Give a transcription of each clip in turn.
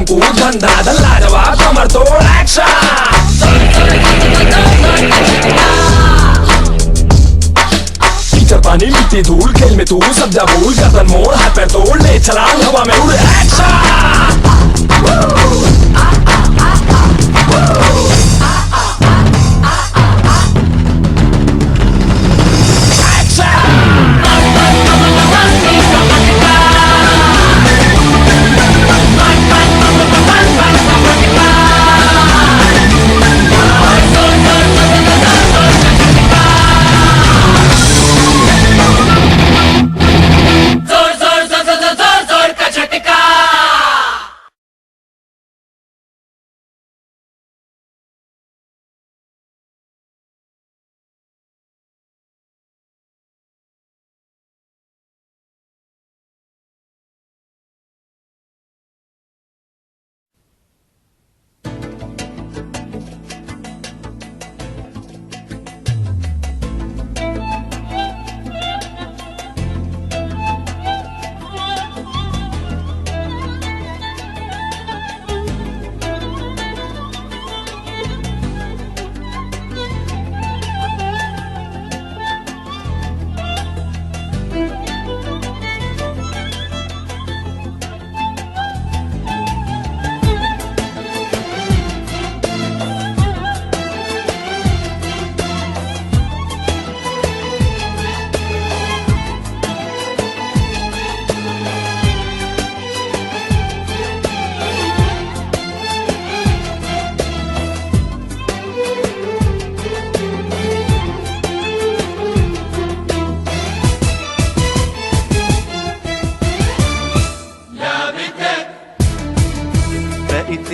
कूद धंधा धल्ला जवाब कमर तोड़ एक्शन। कीचड़ पानी मिट्टी धूल खेल में तू सब जा भूल गर्दन मोड़ हाथ पैर तोड़ ले छलांग हवा में उड़ एक्शन।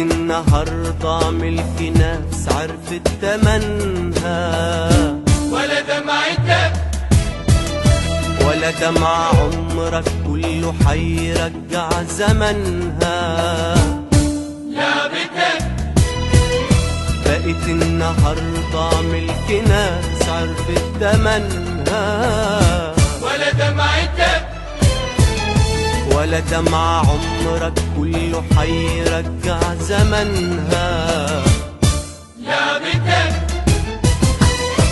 النهاردة ملك ناس عرفت تمنها، ولا دمعتك ولا دمع عمرك كله حيرجع زمنها. لعبتك بقت النهاردة ملك ناس عرفت تمنها، ولا دمعتك ولا دمع عمرك كله حيرجع زمنها. لعبتك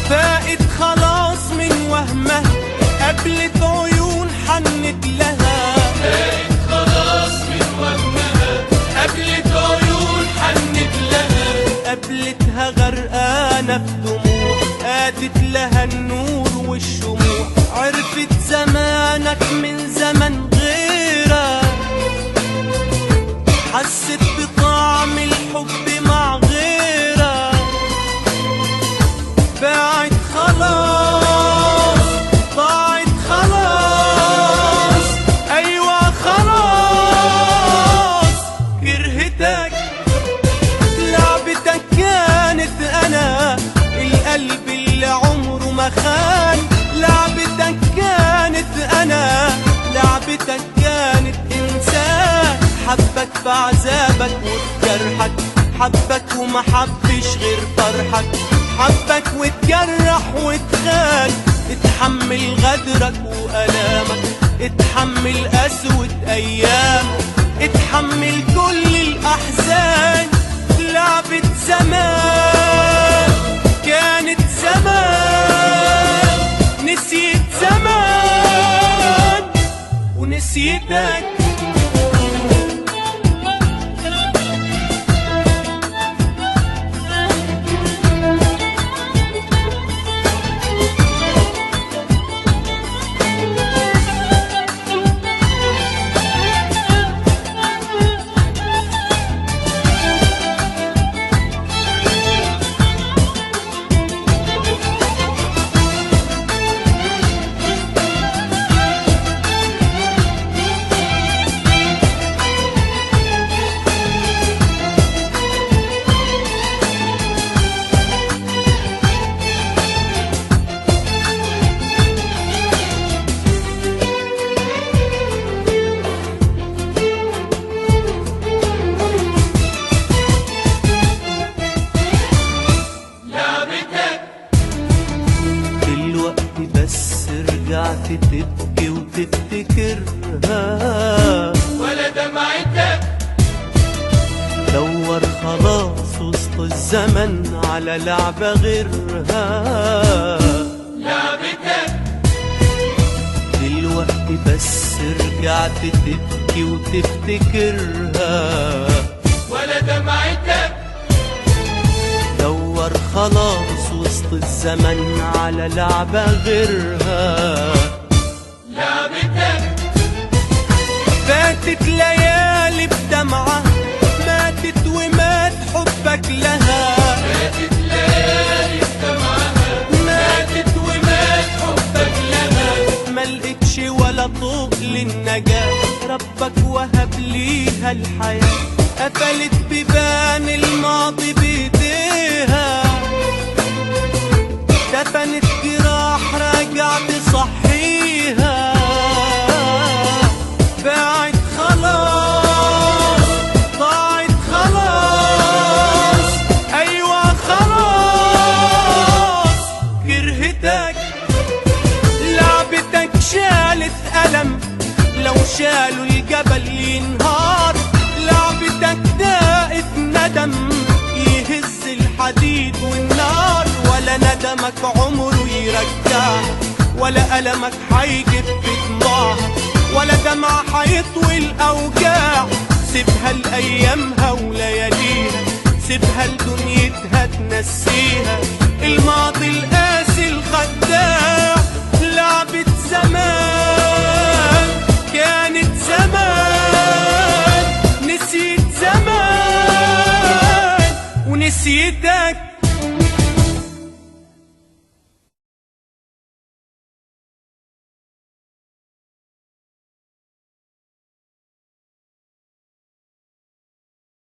فاقت خلاص من وهمها، قبلت عيون حنت لها. فاقت خلاص من وهمها، قبلت عيون حنت لها. قبلتها غرقانة في دموع، قادت لها النور والشموع. عرفت زمانك من زمن غيرك، حست بطعم الحب مع غيرك. باعت خلاص ضاعت خلاص، أيوة خلاص كرهتك. لعبتك كانت أنا القلب اللي عمره ما خان. لعبتك كانت أنا، لعبتك كانت إنسان حبك في عذابك وفي جرحك. حبك وما حبش غير فرحك، حبك واتجرح واتخان. اتحمل غدرك وألامك، اتحمل قسوة أيامك، اتحمل كل الأحزان. لعبة زمان كانت زمان، نسيت زمان ونسيتك. رجعت تبكي وتفتكرها، ولا دمعتك دور خلاص وسط الزمن على لعبة غيرها. لعبتك دلوقتي بس رجعت تبكي وتفتكرها، ولا دمعتك دور خلاص وسط الزمن على لعبة غيرها. لعبتك فاتت ليالي بدمعة، ماتت ومات حبك لها. ماتت ليالي بدمعها، ماتت ومات حبك لها. ملقتش ولا طوق للنجاة، ربك وهب ليها الحياة. قفلت بيبان الماضي بايديها، دفنت جراح راجع تصحيها. باعت خلاص، ضاعت خلاص، ايوه خلاص. كرهتك لعبتك شالت ألم، لو شالوا الجبل ينهار. لعبتك داقت ندم يهز الحديد والنار. ولا ندمك عمره يرجعها، ولا ألمك هيجيب في دموعها، ولا دمع هيطوي الأوجاع. سيبها لأيامها ولياليها، سيبها لدنيتها تنسيها الماضي القاسي الخداع.